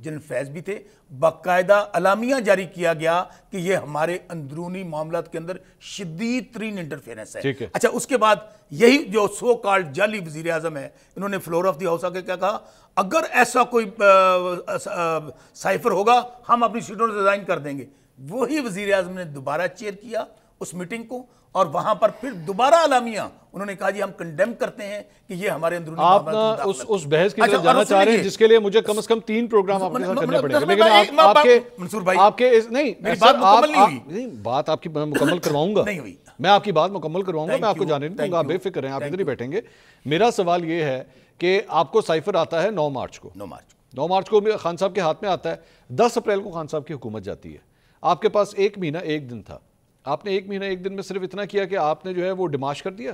General فیض بھی تھے، باقاعدہ اعلامیہ جاری کیا گیا کہ یہ ہمارے اندرونی معاملات کے اندر شدید ترین انٹرفیرنس ہے۔ اچھا اس کے بعد یہی جو سو کالڈ جعلی وزیر اعظم ہے، انہوں نے فلور آف دی ہاؤس آ کے کیا کہا، اگر ایسا کوئی سائفر ہوگا ہم اپنی سیٹوں سے ریزائن کر دیں گے۔ وہی وزیر اعظم نے دوبارہ چیئر کیا اس میٹنگ کو، اور وہاں پر پھر دوبارہ اعلامیہ انہوں نے کہا جی ہم کنڈیم کرتے ہیں کہ یہ ہمارے اندرونی معاملات میں داخل ہے۔ آپ اس بحث کی طرف جانا چاہ رہے ہیں جس کے لیے مجھے کم از کم 3 پروگرام آپ کے ساتھ کرنے پڑیں گے، لیکن آپ کے نہیں بات آپ کی مکمل کرواؤں گا، میں آپ کی بات مکمل کرواؤں گا، میں آپ کو جانے نہیں دوں گا، آپ بے فکر ہیں، آپ ادھر ہی بیٹھیں گے۔ میرا سوال یہ ہے کہ آپ کو سائفر آتا ہے 9 مارچ کو، 9 مارچ کو خان صاحب کے ہاتھ میں آتا ہے، 10 اپریل کو خان صاحب کی حکومت جاتی ہے، آپ کے پاس 1 مہینہ 1 دن تھا، آپ نے 1 مہینہ 1 دن میں صرف اتنا کیا کہ آپ نے جو ہے وہ ڈیمارش کر دیا،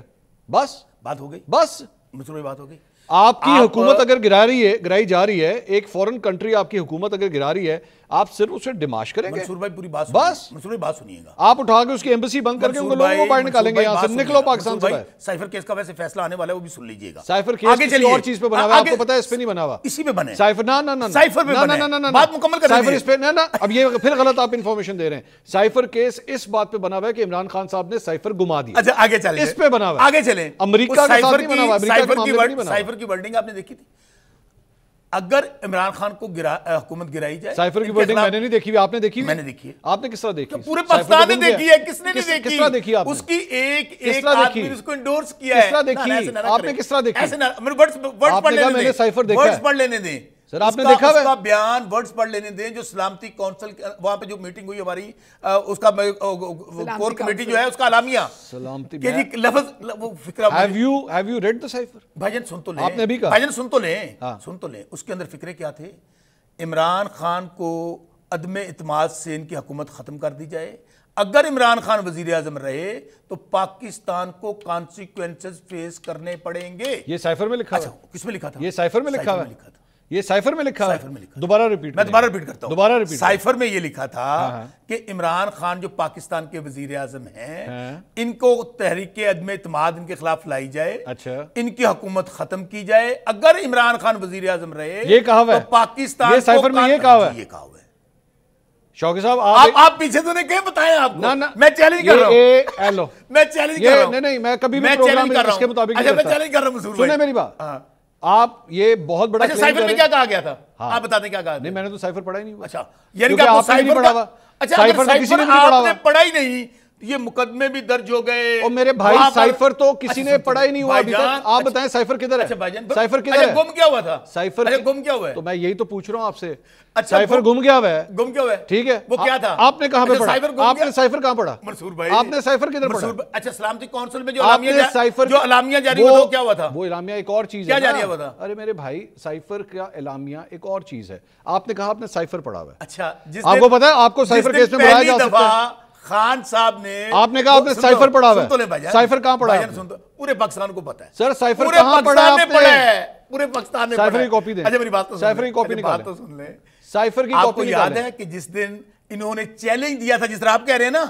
بس بات ہو گئی، بس بات ہو گئی۔ آپ کی حکومت اگر گرائی جا رہی ہے، ایک فورن کنٹری آپ کی حکومت اگر گرا رہی ہے، آپ صرف اسے ڈیمارش کریں گے؟ منصور بھائی پوری بات بس منصور بھائی بات سنیے گا، آپ اٹھا کے اس کی ایمبیسی بند کر کے ان لوگوں کو باہر نکالیں گے، یہاں سے نکلو پاکستان سے باہر۔ سائفر کیس کا ویسے فیصلہ آنے والا ہے، وہ بھی سن لیجئے گا۔ سائفر کیس کسی اور چیز پہ بنا ہوا ہے، آپ کو پتہ ہے اس پہ نہیں بنا ہوا، اسی پہ بنے سائفر نہ سائفر پہ بنے، بات مکمل کر سائفر اس پہ نہ اب یہ پھر غلط آپ انفارمیشن دے رہے ہیں۔ سائفر کیس اس بات پہ بنا ہوا ہے کہ عمران خان صاحب نے سائفر گما دیا۔ اچھا آگے چلیں، اس پہ بنا ہوا ہے، آگے چلیں۔ امریکہ کے ساتھ نہیں بنا ہوا، امریکہ کے معاملے میں نہیں بنا ہوا۔ سائفر کی ورڈنگ آپ نے دیکھی تھی؟ اگر عمران خان کو حکومت گرائی جائے، سائفر کی ورڈنگ میں نے نہیں دیکھی ہوئی، آپ نے دیکھی ہوئی؟ میں نے دیکھی ہے۔ آپ نے کس طرح دیکھی؟ پورے پاکستان نے دیکھی ہے، کس نے نہیں دیکھی؟ کس طرح دیکھی آپ نے؟ اس کی ایک آدمی نے اس کو انڈورس کیا ہے۔ کس طرح دیکھی؟ آپ نے کس طرح دیکھی؟ ایسے نہ میرے ورڈز پڑھ لینے دیں، سر آپ نے دیکھا ہے اس کا بیان ورڈز پڑھ لینے دیں جو سلامتی کونسل وہاں پہ جو میٹنگ ہوئی ہماری، اس کا کور کمیٹی جو ہے اس کا اعلامیہ سلامتی کہ جی لفظ وہ فکرہ Have you read the cipher؟ بھائی جان سن تو لیں، آپ نے بھی کہا، بھائی جان سن تو لیں، اس کے اندر فکرے کیا تھے؟ عمران خان کو عدم اعتماد سے ان کی حکومت ختم کر دی جائے، اگر عمران خان وزیر اعظم رہے تو پاکستان کو کانسیکوینسز فیس کرنے پڑیں گے۔ یہ سائفر میں لکھا اچھا کس میں لکھا تھا؟ یہ سائفر میں لکھا ہوا ہے، یہ سائفر میں لکھا ہے، دوبارہ ریپیٹ میں دوبارہ ریپیٹ کرتا ہوں، دوبارہ ریپیٹ۔ سائفر میں یہ لکھا تھا کہ عمران خان جو پاکستان کے وزیر اعظم ہیں، ان کو تحریک عدم اعتماد ان کے خلاف لائی جائے، ان کی حکومت ختم کی جائے، اگر عمران خان وزیر اعظم رہے یہ کہا ہوا ہے تو پاکستان یہ سائفر میں یہ کہا ہوا ہے، یہ کہا ہوا ہے۔ شوقی صاحب آپ پیچھے تو نہیں کہیں بتائیں آپ کو، میں چیلنج کر رہا ہوں، میں چیلنج کر رہا ہوں، نہیں میں کبھی بھی پروگرام میں اس کے مطابق اچھا میں چیلنج کر رہا ہوں منصور بھائی، سنیں میری بات، آپ یہ بہت بڑا اچھا سائفر میں کیا کہا گیا تھا آپ بتا دیں کیا کہا؟ نہیں میں نے تو سائفر پڑھا ہی نہیں ہوا۔ اچھا یعنی کہ آپ سائفر پڑھا ہوا؟ اچھا اگر سائفر آپ نے پڑھا ہی نہیں، یہ مقدمے بھی درج ہو گئے، اور میرے بھائی سائفر تو کسی نے پڑھا ہی نہیں ہوا ابھی تک، آپ بتائیں سائفر کدھر ہے؟ سائفر کدھر ہے؟ گم کیا ہوا تھا؟ سائفر گم کیا ہوا ہے؟ تو میں یہی تو پوچھ رہا ہوں آپ سے، سائفر گم گیا ہوا ہے، گم کیا ہوا ہے؟ ٹھیک ہے وہ کیا تھا؟ آپ نے کہاں پہ پڑھا؟ آپ نے سائفر کہاں پڑھا؟ منصور بھائی آپ نے سائفر کدھر پڑھا؟ اچھا سلامتی کونسل میں جو اعلامیہ جاری ہوا تھا کیا ہوا تھا؟ وہ اعلامیہ ایک اور چیز ہے، کیا جاری ہوا تھا؟ ارے میرے بھائی سائفر کا اعلامیہ ایک اور چیز ہے، آپ نے کہا آپ نے سائفر پڑھا ہوا ہے، اچھا آپ کو پتا ہے آپ کو سائفر کیس میں بلایا جا سکتا ہے، خان صاحب نے آپ نے کہا آپ نے سائفر پڑھا ہوا ہے، سائفر کہاں پڑھا ہے؟ پورے پاکستان کو پتا ہے سر، سائفر کہاں پڑھا ہے آپ نے؟ پورے پاکستان نے سائفر کی کاپی دیں، اچھا میری بات تو سائفر کی کاپی نکالیں، تو سن لیں، سائفر کی آپ کاپی کو یاد ہے کہ جس دن انہوں نے چیلنج دیا تھا، جس طرح آپ کہہ رہے ہیں نا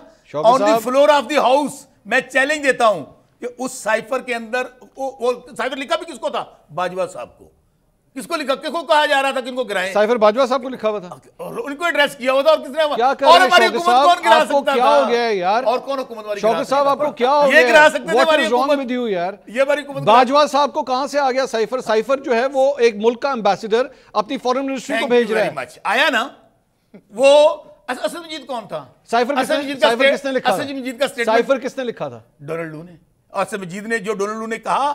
آن دی فلور آف دی ہاؤس، میں چیلنج دیتا ہوں کہ اس سائفر کے اندر وہ سائفر لکھا بھی کس کو تھا؟ باجوہ صاحب کو، کس کو لکھا، کس کو کہا جا رہا تھا کہ ان کو گرائیں؟ سائفر باجوہ صاحب کو لکھا ہوا تھا، اور ان کو ایڈریس کیا ہوا تھا، اور کس نے کیا کر اور رہے ہماری ہیں حکومت شوقی کون گرا صاحب؟ آپ کو سکتا کیا تھا؟ ہو گیا ہے یار؟ اور کون حکومت والی شوقی صاحب آپ کو کیا ہو گیا یہ گرا سکتے تھے ہماری حکومت؟ with you یار، یہ ہماری حکومت باجوہ صاحب کو کہاں سے آ گیا سائفر؟ سائفر جو ہے وہ ایک ملک کا امبیسیڈر اپنی فورن منسٹری کو بھیج رہا ہے، آیا نا وہ اسد مجید کون تھا؟ سائفر کس نے لکھا تھا؟ اسد مجید کا سائفر کس نے لکھا تھا؟ ڈونلڈ لو نے، اسد مجید نے، جو ڈونلڈ لو نے کہا،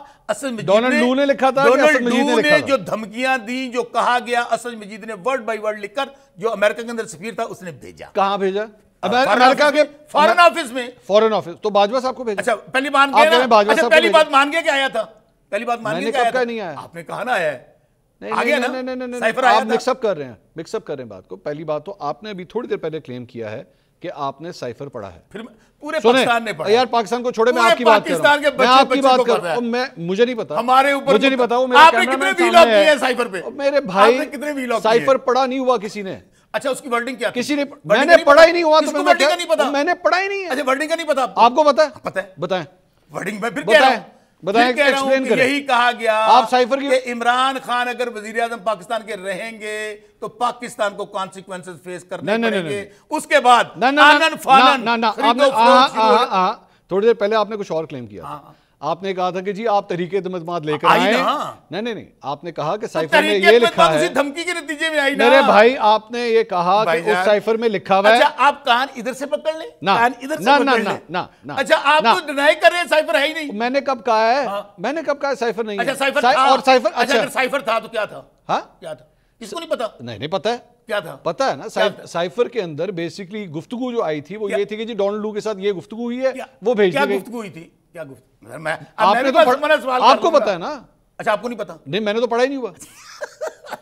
ڈونلڈ لو نے لکھا تھا کہ اسد مجید نے لکھا تھا؟ جو دھمکیاں دیں، جو کہا گیا، اسد مجید نے ورڈ بائی ورڈ لکھ کر جو امریکہ کے اندر سفیر تھا اس نے بھیجا۔ کہاں بھیجا؟ امریکہ کے فارن آفس میں، فارن آفس، تو باجوہ صاحب کو بھیجا۔ اچھا پہلی بات مان گیا کہ آیا تھا؟ پہلی بات مان گیا کہ آیا تھا؟ آپ نے کہا نا آیا ہے، آگیا نا سائفر آیا تھا؟ آپ مکس اپ کر رہے ہیں بات کو۔ پہلی بات تو آپ نے ابھی تھوڑی دیر پہلے کلیم کیا ہے کہ آپ نے سائفر پڑھا ہے، پھر پورے پاکستان نے پڑھا یار، پاکستان کو چھوڑے، میں آپ کی بات کر رہا ہوں، میں آپ کی بات کر رہا ہوں، مجھے نہیں پتا، ہمارے اوپر مجھے نہیں پتا، وہ آپ نے کتنے ویلاگ کیے ہیں سائفر پہ؟ میرے بھائی سائفر پڑھا نہیں ہوا کسی نے۔ اچھا اس کی ورڈنگ کیا؟ کسی نے، میں نے پڑھا ہی نہیں ہوا، تو میں نے پڑھا ہی نہیں ہے۔ اچھا ورڈنگ کا نہیں پتا؟ آپ کو پتا ہے؟ پتا ہے، بتائیں ورڈنگ میں پھر کہہ رہا ہوں بتائیں ایکسپلین کریں. یہی کہا گیا آپ سائفر کی کہ عمران خان اگر وزیر اعظم پاکستان کے رہیں گے تو پاکستان کو کانسیکوینسز فیس کرنے پڑیں گے. اس کے بعد آنن فانن تھوڑی دیر پہلے آپ نے کچھ اور کلیم کیا. آپ نے کہا تھا کہ جی آپ تحریک اعتماد لے کر آئے. نہیں آپ نے کہا کہ سائفر میں یہ لکھا ہے. دھمکی کے نتیجے میں آئی نا میرے بھائی, آپ نے یہ کہا کہ اس سائفر میں لکھا ہوا ہے. اچھا آپ کان ادھر سے پکڑ لیں, کان ادھر سے پکڑ لیں. اچھا آپ تو ڈینائی کر رہے ہیں سائفر ہے ہی نہیں. میں نے کب کہا ہے, میں نے کب کہا ہے سائفر نہیں ہے. اچھا سائفر تھا, اور سائفر اگر سائفر تھا تو کیا تھا؟ ہاں کیا تھا کس کو نہیں پتا؟ نہیں پتا ہے کیا تھا, پتا ہے نا. سائفر کے اندر بیسکلی گفتگو جو آئی تھی وہ یہ تھی کہ جی ڈونلڈ لو کے ساتھ یہ گفتگو ہوئی ہے, وہ بھیج دی گئی. کیا گفتگو ہوئی تھی, کیا گفتگو؟ آپ کو پتا ہے نا. اچھا آپ کو نہیں پتا؟ نہیں میں نے تو پڑھا ہی نہیں ہوا.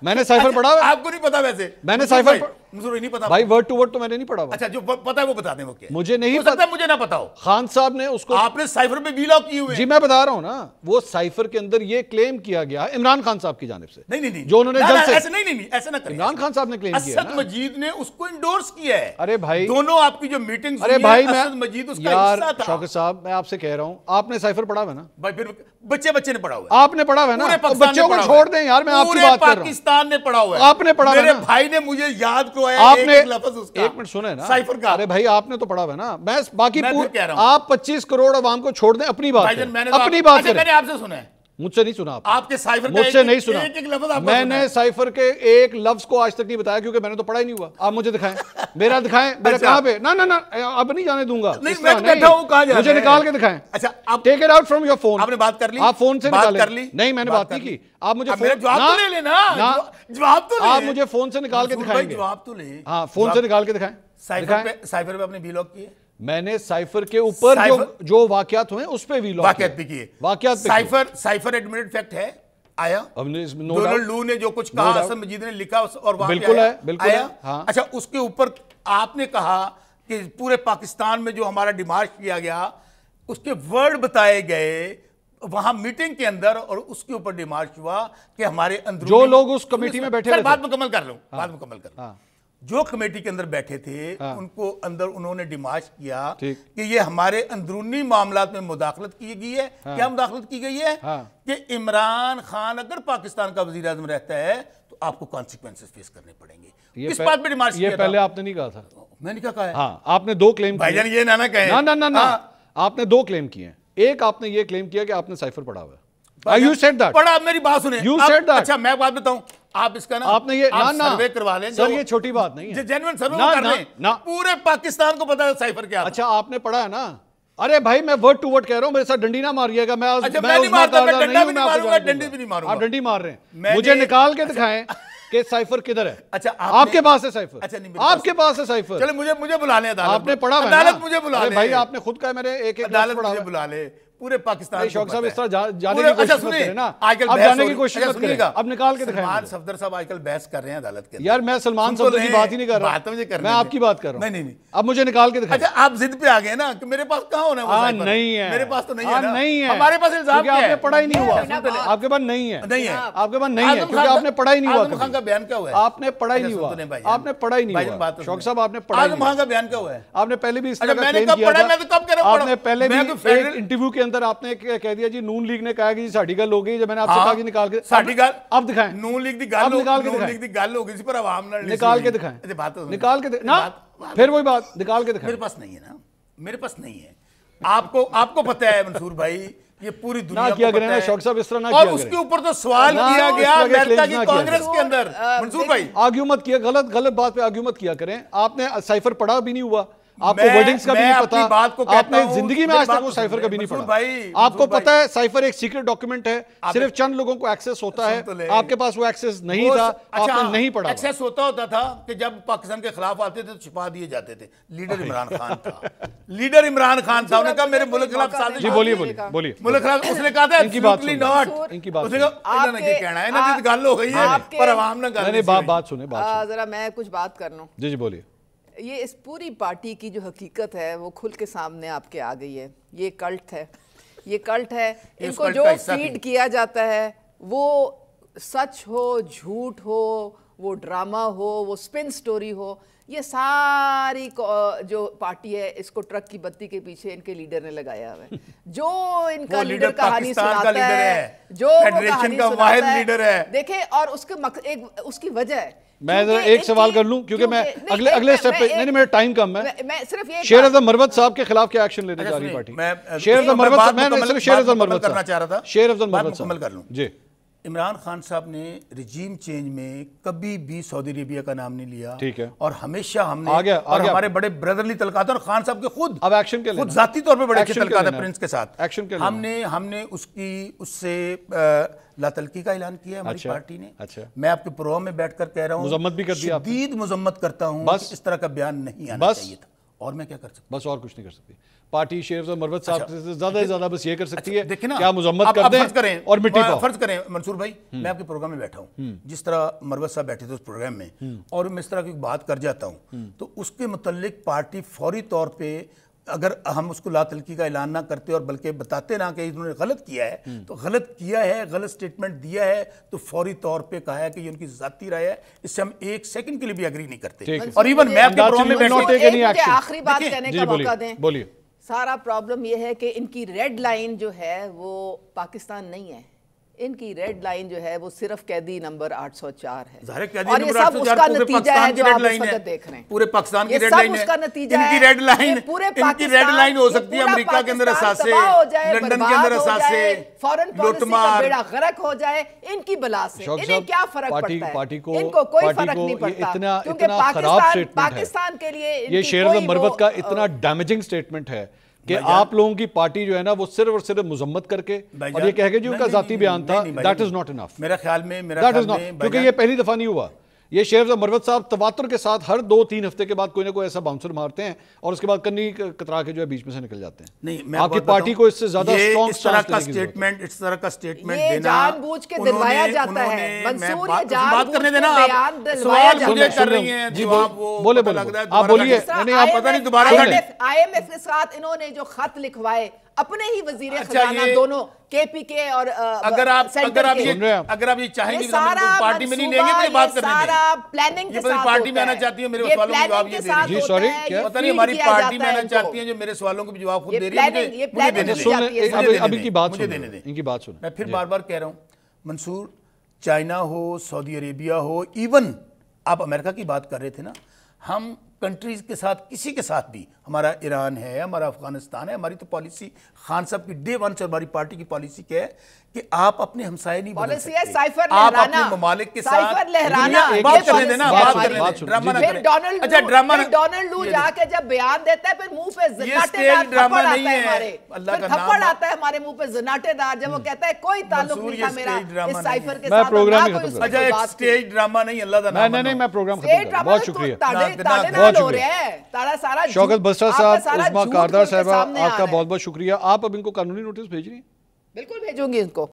میں نے سائفر پڑھا ہوا. آپ کو نہیں پتا ویسے؟ میں نے سائفر نہیں پتا بھائی, ورڈ ٹو ورڈ تو میں نے نہیں پڑھا ہوا. اچھا جو پتا ہے وہ بتا دیں. وہ کیا مجھے نہیں پتا, مجھے نہ پتا ہو. خان صاحب نے اس کو, آپ نے سائفر پہ ویلاگ کیے ہوئے. جی میں بتا رہا ہوں نا, وہ سائفر کے اندر یہ کلیم کیا گیا عمران خان صاحب کی جانب سے. نہیں جو انہوں نے جلد سے ایسے نہ کریں. عمران خان صاحب نے کلیم کیا. اسد مجید نے اس کو انڈورس کیا ہے. ارے بھائی دونوں آپ کی جو میٹنگز ارے بھائی اسد مجید اس کا حصہ تھا. شوکت صاحب میں آپ سے کہہ رہا ہوں, آپ نے سائفر پڑھا ہوا ہے نا بھائی, پھر بچے نے پڑھا ہوا ہے. آپ نے پڑھا ہوا ہے نا, بچوں کو چھوڑ دیں یار, میں آپ کی بات کر رہا ہوں. پاکستان نے پڑھا ہوا ہے. آپ نے پڑھا ہوا ہے نا. میرے بھائی نے مجھے یاد کروایا آپ نے ایک لفظ اس کا. ایک منٹ سنیں نا سائفر کا. ارے بھائی آپ نے تو پڑھا ہوا ہے نا. میں باقی آپ 25 کروڑ عوام کو چھوڑ دیں, اپنی بات اپنی بات کریں. میں نے آپ سے سنا ہے, مجھ سے نہیں سنا. آپ کے سائفر مجھ سے نہیں سنا. ایک لفظ میں نے سائفر کے ایک لفظ کو آج تک نہیں بتایا کیونکہ میں نے تو پڑھا ہی نہیں ہوا. آپ مجھے دکھائیں, میرا دکھائیں, میرا کہاں پہ. نہ اب نہیں جانے دوں گا. مجھے نکال کے دکھائیں. اچھا take it out from your phone. آپ نے بات کر لی, آپ فون سے نکالیں. نہیں میں نے بات نہیں کی. آپ مجھے جواب تو لے لینا, جواب تو آپ مجھے فون سے نکال کے دکھائیں گے. جواب تو لیں. ہاں فون سے نکال کے دکھائیں. سائفر پہ اپنے ویلاگ کیے. میں نے سائفر کے اوپر جو واقعات ہوئے اس پہ ویلاگ واقعات بھی کیے. سائفر ایڈمٹڈ فیکٹ ہے, آیا ڈونلڈ لو نے جو کچھ کہا اسد مجید نے لکھا اور وہاں پہ آیا. اچھا اس کے اوپر آپ نے کہا کہ پورے پاکستان میں جو ہمارا ڈیمارچ کیا گیا اس کے ورڈ بتائے گئے وہاں میٹنگ کے اندر, اور اس کے اوپر ڈیمارچ ہوا کہ ہمارے اندر جو لوگ اس کمیٹی میں بیٹھے تھے. بات مکمل کر لوں, بات مکمل کر لوں. جو کمیٹی کے اندر بیٹھے تھے ان کو اندر انہوں نے ڈیمارچ کیا کہ یہ ہمارے اندرونی معاملات میں مداخلت کی گئی ہے. کیا مداخلت کی گئی ہے؟ کہ عمران خان اگر پاکستان کا وزیر اعظم رہتا ہے تو آپ کو کانسیکوینسز فیس کرنے پڑیں گے. اس بات پہ ڈیمارچ کیا. یہ پہلے آپ نے نہیں کہا تھا. میں نے کیا کہا ہے؟ ہاں آپ نے دو کلیم بھائی جان یہ نہ کہیں. نہ آپ نے دو کلیم کیے ہیں. ایک آپ نے یہ کلیم کیا کہ آپ نے سائفر پڑھا ہوا ہے. You said that. پڑھا, آپ میری بات سنیں. You said that. اچھا میں بات بتاؤں, آپ اس کا نا آپ نے یہ سروے کروا لیں. سر یہ چھوٹی بات نہیں ہے, جینوئن سروے کر لیں. پورے پاکستان کو پتا ہے سائفر کیا. اچھا آپ نے پڑھا ہے نا. ارے بھائی میں ورڈ ٹو ورڈ کہہ رہا ہوں, میرے ساتھ ڈنڈی نہ ماریے گا. میں نہیں مارتا, میں ڈنڈا بھی نہیں ماروں گا, ڈنڈی بھی نہیں ماروں گا. آپ ڈنڈی مار رہے ہیں. مجھے نکال کے دکھائیں کہ سائفر کدھر ہے. اچھا آپ کے پاس ہے سائفر. آپ کے پاس ہے سائفر. چلے مجھے بلا لیں عدالت. آپ نے پڑھا ہے, عدالت مجھے بلا لیں. بھائی آپ نے خود کہا میرے ایک عدالت مجھے بلا لے. پورے پاکستان شوق صاحب اس طرح جانے کی کوشش مت کریں نا. اب جانے کی کوشش مت کریں, اب نکال کے دکھائیں. سلمان صفدر صاحب آج کل بحث کر رہے ہیں عدالت کے. یار میں سلمان صفدر کی بات ہی نہیں کر رہا, میں آپ کی بات کر رہا ہوں. نہیں اب مجھے نکال کے دکھائیں. اچھا آپ ضد پہ آ گئے نا کہ میرے پاس کہاں ہونا ہے. نہیں ہے, میرے پاس تو نہیں ہے. نہیں ہے, ہمارے پاس الزام کیا ہے؟ آپ نے پڑھا ہی نہیں ہوا. آپ کے پاس نہیں ہے, نہیں ہے. آپ کے پاس نہیں ہے کیونکہ آپ نے پڑھا ہی نہیں ہوا. اعظم خان کا بیان کیا ہوا ہے؟ آپ نے پڑھا ہی نہیں ہوا. آپ نے پڑھا ہی نہیں ہوا. شوق صاحب آپ نے پڑھا. اعظم خان کا بیان کیا ہوا ہے؟ آپ نے پہلے بھی اس طرح کا کلیم کیا تھا. آپ نے پہلے بھی ایک انٹرویو کے اندر آپ نے کہہ دیا جی نون لیگ نے کہا کہ ساڑھی گل ہو گئی. جب میں نے آپ سے کہا کہ نکال کے ساڑھی گل اب دکھائیں. نون لیگ دی گل ہو گئی پر عوام نکال کے دکھائیں. نکال کے نا پھر وہی بات نکال کے دکھائیں. میرے پاس نہیں ہے نا, میرے پاس نہیں ہے. آپ کو پتہ ہے منصور بھائی, یہ پوری دنیا کو کیا کریں نا شوق صاحب, اس طرح نہ کیا اور کریں. اس کے اوپر تو سوال کیا گیا امریکہ کی کانگریس کے اندر. منصور بھائی آرگیو مت کیا, غلط بات پہ آرگیو مت کیا کریں. آپ نے سائفر پڑھا بھی نہیں ہوا, آپ کو ورڈنگز کا بھی نہیں پتا, آپ نے زندگی میں آج تک وہ سائفر کا بھی نہیں پڑھا. آپ کو پتا ہے سائفر ایک سیکرٹ ڈاکیومنٹ ہے, صرف چند لوگوں کو ایکسس ہوتا ہے. آپ کے پاس وہ ایکسس نہیں تھا, آپ نے نہیں پڑھا. ایکسس ہوتا تھا کہ جب پاکستان کے خلاف آتے تھے تو چھپا دیے جاتے تھے. لیڈر عمران خان تھا, لیڈر عمران خان صاحب نے کہا میرے ملک خلاف سازش. جی بولیے. ملک خلاف اس نے کہا تھا ایبسلیٹلی ناٹ. ان کی بات اس نے کہا انہوں نے کیا کہنا ہے نا, جس گل ہو گئی ہے پر عوام نے گل نہیں. بات سنیں ذرا میں کچھ بات کر لوں. جی بولیے. یہ اس پوری پارٹی کی جو حقیقت ہے وہ کھل کے سامنے آپ کے آ گئی ہے. یہ کلٹ ہے, یہ کلٹ ہے. ان کو جو فیڈ کیا جاتا ہے وہ سچ ہو, جھوٹ ہو, وہ ڈرامہ ہو, وہ سپن سٹوری ہو, یہ ساری جو پارٹی ہے اس کو ٹرک کی بتی کے پیچھے ان کے لیڈر نے لگایا ہوا ہے. جو ان کا لیڈر کہانی سناتا ہے, جو فیڈریشن کا واحد لیڈر ہے. دیکھیں, اور اس کی وجہ ہے. میں ایک سوال کر لوں کیونکہ میں اگلے سٹیپ پہ, نہیں میرا ٹائم کم ہے. شیر افضل مروت صاحب کے خلاف کیا ایکشن لینے جا رہی پارٹی؟ شیر افضل مروت, میں صرف شیر افضل مروت کرنا چاہ رہا تھا, شیر افضل مروت مکمل کر لوں. جی, عمران خان صاحب نے رجیم چینج میں کبھی بھی سعودی عربیہ کا نام نہیں لیا, ٹھیک ہے, اور ہمیشہ ہم نے اور ہمارے بڑے برادرلی تعلقات, اور خان صاحب کے خود ذاتی طور پہ بڑے اچھے تعلقات ہیں پرنس کے ساتھ. ہم نے اس سے لا تلقی کا اعلان کیا ہے ہماری پارٹی نے. میں آپ کے پروگرام میں بیٹھ کر کہہ رہا ہوں, مذمت بھی کر دیا, شدید مذمت کرتا ہوں, اس طرح کا بیان نہیں آنا چاہیے تھا. اور میں کیا کر سکتا ہوں؟ بس اور کچھ نہیں کر سکتی پارٹی. شیر افضل مروت صاحب سے زیادہ سے زیادہ بس یہ کر سکتی ہے کیا مذمت کر دیں اور مٹی پاؤ. فرض کریں منصور بھائی, میں آپ کے پروگرام میں بیٹھا ہوں, جس طرح مروت صاحب بیٹھے تھے اس پروگرام میں, اور میں اس طرح کی بات کر جاتا ہوں, تو اس کے متعلق پارٹی فوری طور پہ, اگر ہم اس کو لا تلقی کا اعلان نہ کرتے اور بلکہ بتاتے نہ کہ انہوں نے غلط کیا ہے, تو غلط کیا ہے, غلط سٹیٹمنٹ دیا ہے, تو فوری طور پہ کہا ہے کہ یہ ان کی ذاتی رائے ہے, اس سے ہم ایک سیکنڈ کے لیے بھی ایگری نہیں کرتے. اور ایون میں آپ کے پروگرام میں بیٹھے آخری بات کہنے کا موقع دیں. بولیے. سارا پرابلم یہ ہے کہ ان کی ریڈ لائن جو ہے وہ پاکستان نہیں ہے, ان کی ریڈ لائن جو ہے وہ صرف قیدی نمبر 804 ہے, اور یہ سب اس کا نتیجہ ہے جو آپ اس وقت دیکھ رہے ہیں. پورے پاکستان کی ریڈ لائن ہے, ان کی ریڈ لائن, ان کی ریڈ لائن ہو سکتی ہے امریکہ کے اندر اثاثے, لندن کے اندر اثاثے, فورن پالیسی کا بیڑا غرق ہو جائے, ان کی بلا سے انہیں کیا فرق پڑتا ہے؟ ان کو کوئی فرق نہیں پڑتا, کیونکہ پاکستان کے لیے یہ شیر افضل مروت کا اتنا ڈیمیجنگ سٹیٹمنٹ ہے کہ آپ لوگوں کی پارٹی جو ہے نا وہ صرف اور صرف مذمت کر کے اور یہ کہہ کے جو ان کا ذاتی بیان تھا, that is not enough. میرا خیال میں کیونکہ یہ پہلی دفعہ نہیں ہوا. یہ شیر افضل مروت صاحب تواتر کے ساتھ ہر 2-3 ہفتے کے بعد کوئی نہ کوئی ایسا باؤنسر مارتے ہیں اور اس کے بعد کنی کترا کے جو ہے بیچ میں سے نکل جاتے ہیں. نہیں, آپ کی پارٹی کو اس سے زیادہ اسٹرانگ اس طرح کا سٹیٹمنٹ یہ جان بوجھ کے دلوایا جاتا ہے. منصور یہ جان بات کرنے دینا, بیان دلوایا جاتا ہے. کر رہی ہیں جی, بولے آپ بولیے. نہیں پتہ نہیں دوبارہ آئی ایم ایف کے ساتھ انہوں نے جو خط لکھوائے اپنے ہی وزیر خزانہ دونوں کے پی کے اور اگر آپ یہ چاہیں گے پارٹی میں نہیں لیں گے تو بات کرنے دیں. سارا پلاننگ کے ساتھ پارٹی میں آنا چاہتی ہیں, میرے سوالوں کے جواب یہ دے رہی جی سوری کیا پتہ نہیں ہماری پارٹی میں آنا چاہتی ہیں جو میرے سوالوں کے جواب خود دے رہی ہیں, مجھے دینے دیں. اب ان کی بات سنیں. میں پھر بار بار کہہ رہا ہوں منصور, چائنا ہو, سعودی عربیہ ہو, ایون آپ امریکہ کی بات کر رہے تھے نا, ہم کنٹریز کے ساتھ کسی کے ساتھ بھی, ہمارا ایران ہے, ہمارا افغانستان ہے, ہماری تو پالیسی خان صاحب کی ڈے ون سے ہماری پارٹی کی پالیسی کیا ہے کہ آپ اپنے ہمسائے نہیں بدل سکتے, آپ اپنے ممالک کے ساتھ بات کرنے دینا, بات کرنے دیں, ڈرامہ نہ کریں. اچھا ڈرامہ نہ, ڈونلڈ لو جا کے جب بیان دیتا ہے پھر منہ پہ زناٹے دار تھپڑ آتا ہے ہمارے, پھر تھپڑ آتا ہے ہمارے منہ پہ زناٹے دار, جب وہ کہتا ہے کوئی تعلق نہیں تھا میرا اس سائفر کے ساتھ. اچھا ایک سٹیج ڈرامہ نہیں, اللہ کا نام. نہیں, میں پروگرام ختم کرتا ہوں. بہت شکریہ. شوکت بسرا صاحب, عظمیٰ کاردار صاحبہ, آپ کا بہت بہت شکریہ. آپ اب ان کو قانونی نوٹس بھیج رہی ہیں؟ بالکل بھیجوں گی ان کو.